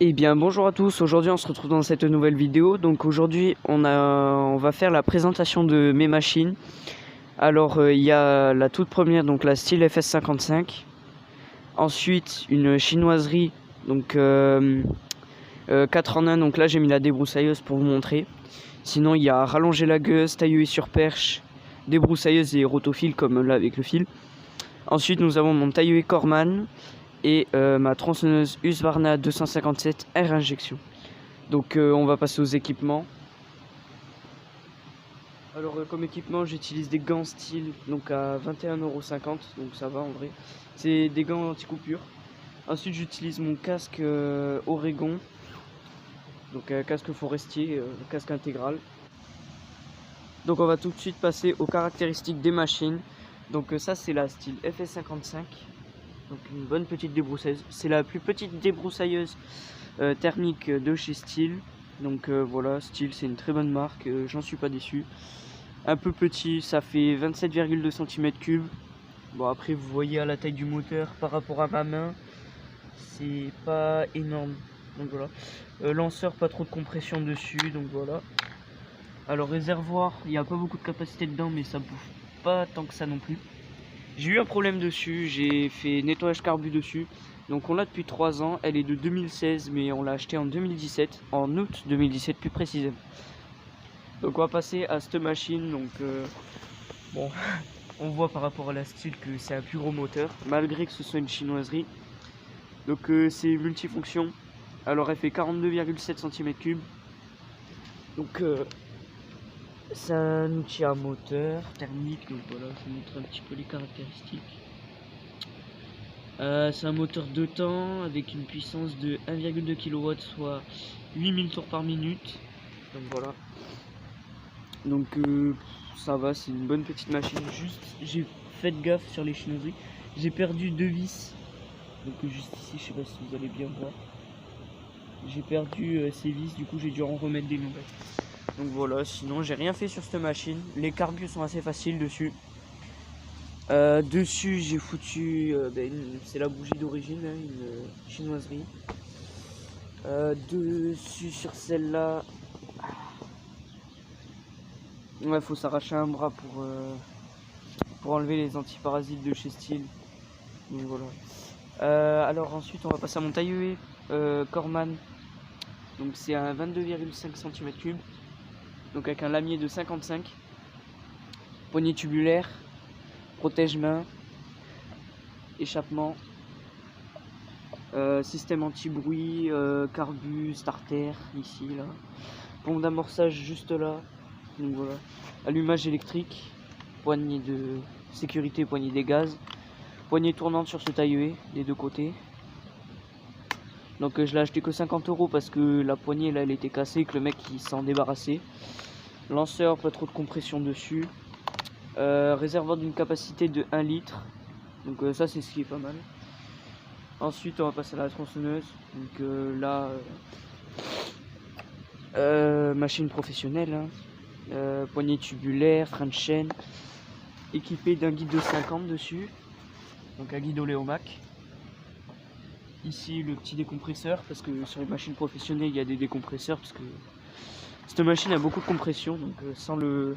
Eh bien bonjour à tous, aujourd'hui on se retrouve dans cette nouvelle vidéo. Donc aujourd'hui on va faire la présentation de mes machines. Alors il y a la toute première, donc la Stihl FS55. Ensuite une chinoiserie, donc 4 en 1, donc là j'ai mis la débroussailleuse pour vous montrer. Sinon il y a rallonger la gueuse, tailleuse sur perche, débroussailleuse et rotophile comme là avec le fil. Ensuite nous avons mon tailleur Corman et ma tronçonneuse Husqvarna 257 R injection. Donc on va passer aux équipements. Alors comme équipement j'utilise des gants Stihl, donc à 21,50 €, donc ça va en vrai. C'est des gants anti-coupure. Ensuite j'utilise mon casque Oregon, donc casque forestier, casque intégral. Donc on va tout de suite passer aux caractéristiques des machines. Donc ça c'est la Stihl FS55. Donc une bonne petite débroussailleuse. C'est la plus petite débroussailleuse thermique de chez Stihl. Donc voilà, Stihl c'est une très bonne marque, j'en suis pas déçu. Un peu petit, ça fait 27,2 cm3. Bon après vous voyez à la taille du moteur par rapport à ma main, c'est pas énorme. Donc voilà. Lanceur, pas trop de compression dessus, donc voilà. Alors réservoir, il n'y a pas beaucoup de capacité dedans, mais ça bouffe pas tant que ça non plus. J'ai eu un problème dessus, j'ai fait nettoyage carbu dessus. Donc on l'a depuis 3 ans, elle est de 2016 mais on l'a acheté en 2017, en août 2017 plus précisément. Donc on va passer à cette machine. Donc bon, on voit par rapport à la Stihl que c'est un plus gros moteur, malgré que ce soit une chinoiserie. Donc c'est multifonction. Alors elle fait 42,7 cm3. Donc c'est un outil à moteur thermique, donc voilà, je vous montre un petit peu les caractéristiques. C'est un moteur 2 temps avec une puissance de 1,2 kW, soit 8000 tours par minute. Donc voilà. Donc ça va, c'est une bonne petite machine. Juste, j'ai fait gaffe sur les chinoiseries. J'ai perdu 2 vis. Donc juste ici, je sais pas si vous allez bien voir. J'ai perdu ces vis, du coup j'ai dû en remettre des nouvelles. Donc voilà, sinon j'ai rien fait sur cette machine. Les carbus sont assez faciles dessus. Dessus j'ai foutu, c'est la bougie d'origine, hein, une chinoiserie. Dessus sur celle-là, ouais, faut s'arracher un bras pour enlever les antiparasites de chez Stihl. Donc voilà. Alors ensuite on va passer à mon tailleur Corman. Donc c'est un 22,5 cm3. Donc avec un lamier de 55. Poignée tubulaire, protège-main, échappement, système anti-bruit, carbu, starter, ici, là. Pompe d'amorçage juste là. Donc voilà. Allumage électrique, poignée de sécurité, poignée des gaz. Poignée tournante sur ce tailleuet, des deux côtés. Donc je l'ai acheté que 50 € parce que la poignée là elle était cassée et que le mec il s'en débarrassait. Lanceur, pas trop de compression dessus. Réservoir d'une capacité de 1 litre. Donc ça c'est ce qui est pas mal. Ensuite on va passer à la tronçonneuse. Donc là machine professionnelle, hein. Poignée tubulaire, frein de chaîne, équipé d'un guide de 50 dessus, donc un guide Oléomac. Ici le petit décompresseur, parce que sur les machines professionnelles il y a des décompresseurs, parce que cette machine a beaucoup de compression, donc sans le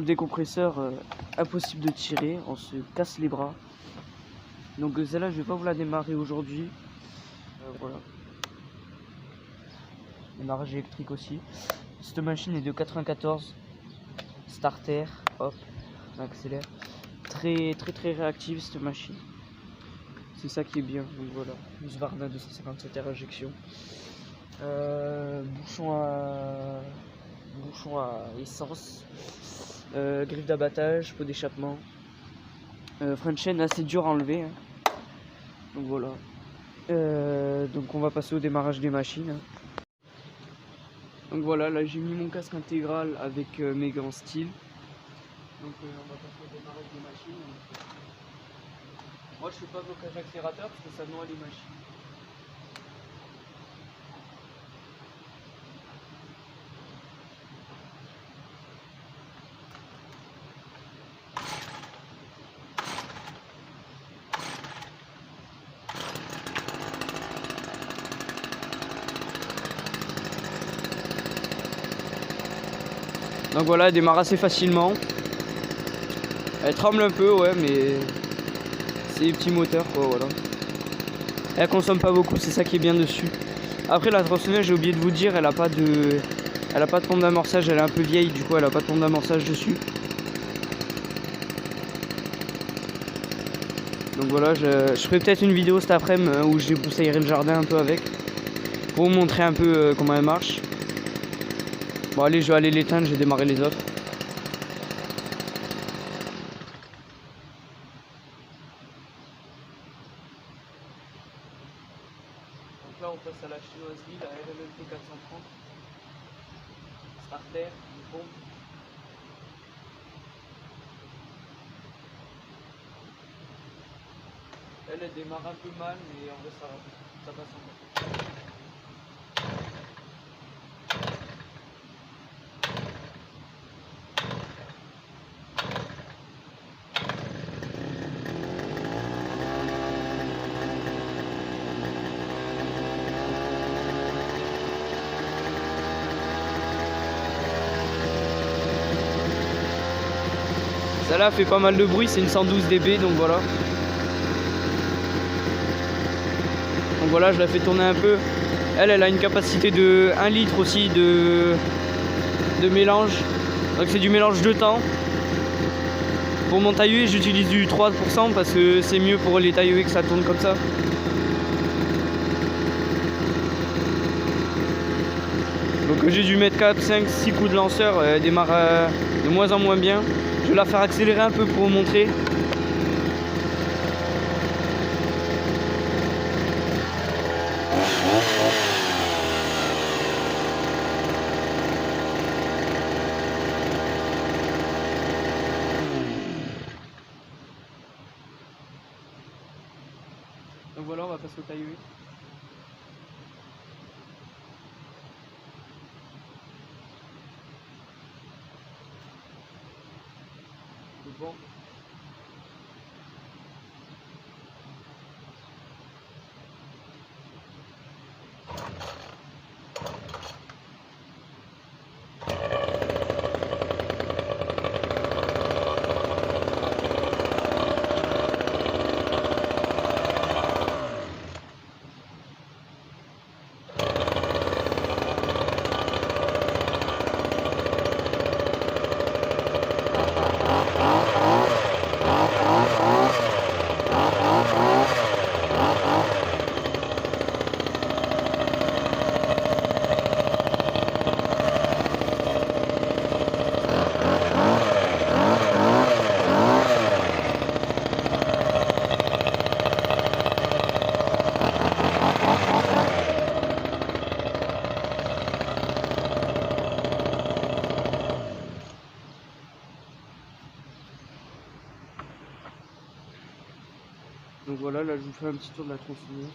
décompresseur impossible de tirer, on se casse les bras. Donc celle-là je vais pas vous la démarrer aujourd'hui. Voilà. Démarrage électrique aussi. Cette machine est de 94, starter, hop, on accélère. Très réactive cette machine. C'est ça qui est bien. Donc voilà, Husqvarna 257 R injection. Bouchon à essence. Griffe d'abattage, pot d'échappement. Frein de chaîne assez dur à enlever, hein. Donc voilà. Donc on va passer au démarrage des machines, hein. Donc voilà, là j'ai mis mon casque intégral avec mes gants Stihl. Donc on va passer au démarrage des machines. Moi je fais pas blocage accélérateur parce que ça noie les machines. Donc voilà, elle démarre assez facilement. Elle tremble un peu, ouais, mais c'est des petits moteurs, quoi, voilà. Elle consomme pas beaucoup, c'est ça qui est bien dessus. Après, la tronçonneuse, j'ai oublié de vous dire, elle a pas de pompe d'amorçage, elle est un peu vieille, du coup elle a pas de pompe d'amorçage dessus. Donc voilà, je ferai peut-être une vidéo cet après-midi où je débroussaillerai le jardin un peu avec, pour vous montrer un peu comment elle marche. Bon allez, je vais aller l'éteindre, je vais démarrer les autres. Donc là on passe à la chinoiserie, la RMLT 430. Starter, une pompe. Elle démarre un peu mal, mais en vrai ça passe encore. Celle-là fait pas mal de bruit, c'est une 112 dB, donc voilà. Donc voilà, je la fais tourner un peu. Elle a une capacité de 1 litre aussi de mélange. Donc c'est du mélange de temps. Pour mon taille-huée, j'utilise du 3% parce que c'est mieux pour les taille-huées que ça tourne comme ça. Donc j'ai dû mettre 4, 5, 6 coups de lanceur, elle démarre de moins en moins bien. Je vais la faire accélérer un peu pour vous montrer. Donc voilà, on va passer au taille-huée. Bon. Donc voilà, là je vous fais un petit tour de la tronçonneuse.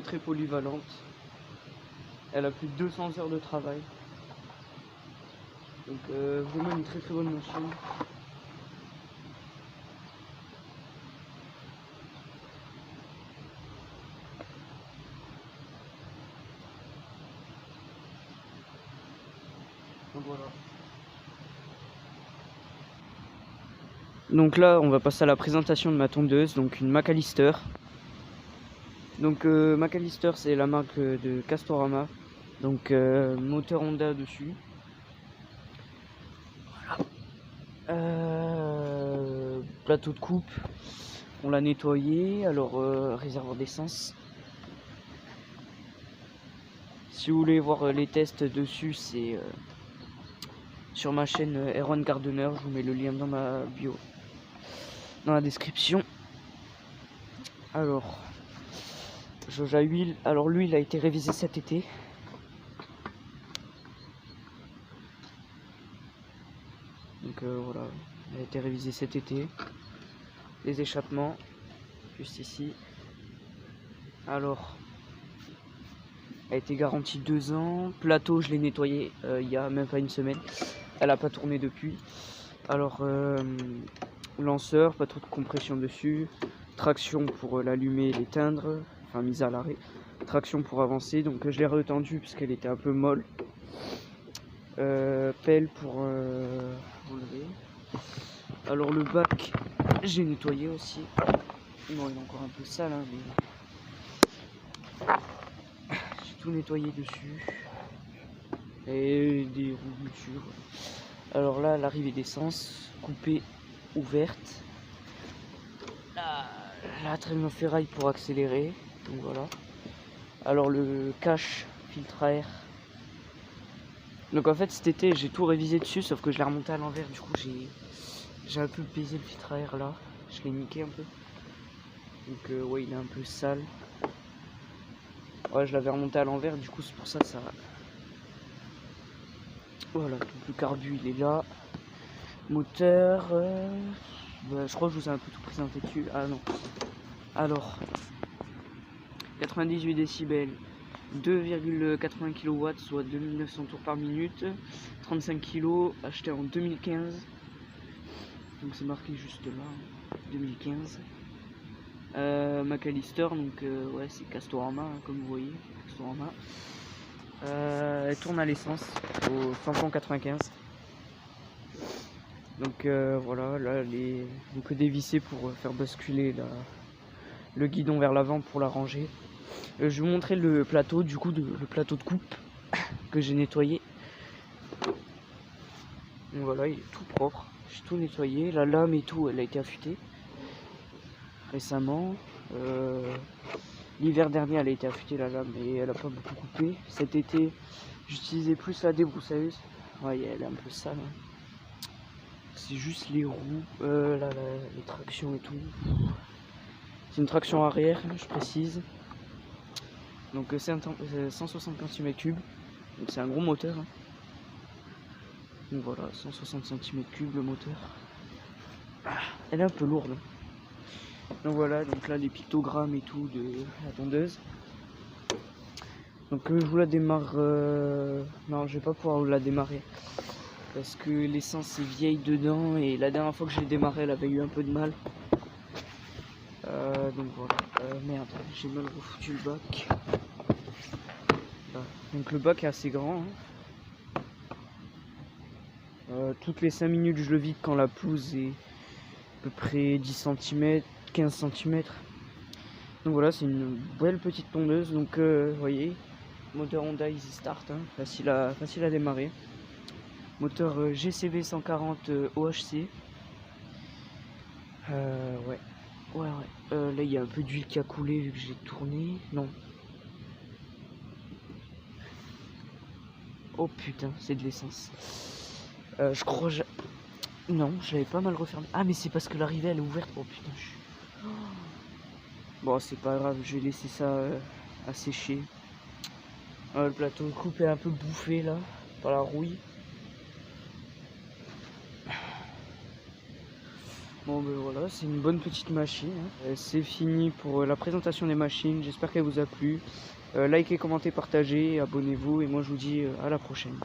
Très polyvalente. Elle a plus de 200 heures de travail. Donc vraiment une très bonne machine. Donc voilà. Donc là, on va passer à la présentation de ma tondeuse, donc une Macalister. Donc Macalister, c'est la marque de Castorama. Donc moteur Honda dessus. Voilà. Plateau de coupe. On l'a nettoyé. Alors réservoir d'essence. Si vous voulez voir les tests dessus, c'est sur ma chaîne Erwan Gardener. Je vous mets le lien dans ma bio, dans la description. Alors, jauge à huile. Alors lui, il a été révisé cet été. Donc voilà, il a été révisé cet été. Les échappements, juste ici. Alors, a été garantie 2 ans. Plateau, je l'ai nettoyé il y a même pas une semaine. Elle a pas tourné depuis. Alors, lanceur, pas trop de compression dessus. traction pour l'allumer et l'éteindre, enfin mise à l'arrêt, traction pour avancer, donc je l'ai retendue parce qu'elle était un peu molle, pelle pour enlever. Alors le bac, j'ai nettoyé aussi, bon il est encore un peu sale, hein, mais j'ai tout nettoyé dessus, et des roulures. Alors là, l'arrivée d'essence, coupée, ouverte. La traîne ferraille pour accélérer, donc voilà. Alors le cache, filtre à air. Donc en fait cet été j'ai tout révisé dessus, sauf que je l'ai remonté à l'envers, du coup j'ai un peu baisé le filtre à air là, je l'ai niqué un peu. Donc ouais, il est un peu sale. Ouais, je l'avais remonté à l'envers, du coup c'est pour ça ça. Voilà, donc le carbu il est là. Moteur, bah, je crois que je vous ai un peu tout présenté dessus. Ah non. Alors, 98 décibels, 2,80 kW, soit 2900 tours par minute, 35 kg, acheté en 2015. Donc c'est marqué juste là, 2015. McAllister, donc ouais, c'est Castorama, hein, comme vous voyez. Castorama. Elle tourne à l'essence au 595. Donc voilà, là donc dévissé pour faire basculer le guidon vers l'avant pour la ranger. Je vais vous montrer le plateau, du coup, le plateau de coupe que j'ai nettoyé. Donc voilà, il est tout propre, j'ai tout nettoyé. La lame et tout, elle a été affûtée récemment. L'hiver dernier, elle a été affûtée la lame et elle a pas beaucoup coupé. Cet été, j'utilisais plus la débroussailleuse. Ouais, elle est un peu sale. Hein. C'est juste les roues, les tractions et tout. C'est une traction arrière, je précise. Donc c'est 160 cm3. Donc c'est un gros moteur. Hein. Donc voilà, 160 cm3 le moteur. Elle est un peu lourde. Donc voilà, donc là les pictogrammes et tout de la tondeuse. Donc je vous la démarre. Non, je vais pas pouvoir vous la démarrer. Parce que l'essence est vieille dedans et la dernière fois que j'ai démarré elle avait eu un peu de mal. Donc voilà, merde, j'ai mal refoutu le bac. Voilà. Donc le bac est assez grand. Hein. Toutes les 5 minutes je le vide quand la pelouse est à peu près 10 cm, 15 cm. Donc voilà, c'est une belle petite tondeuse. Donc vous voyez, moteur Honda Easy Start, hein, facile à démarrer. Moteur GCV 140 OHC. Ouais. Là, il y a un peu d'huile qui a coulé vu que j'ai tourné. Non. Oh putain, c'est de l'essence. Je crois... Non, je l'avais pas mal refermé. Ah, mais c'est parce que l'arrivée, elle est ouverte. Oh putain, Bon, c'est pas grave, je vais laisser ça à sécher. Le plateau de coupe est un peu bouffé, là, par la rouille. Bon ben voilà, c'est une bonne petite machine. Hein. C'est fini pour la présentation des machines. J'espère qu'elle vous a plu. Likez, commentez, partagez, abonnez-vous et moi je vous dis à la prochaine.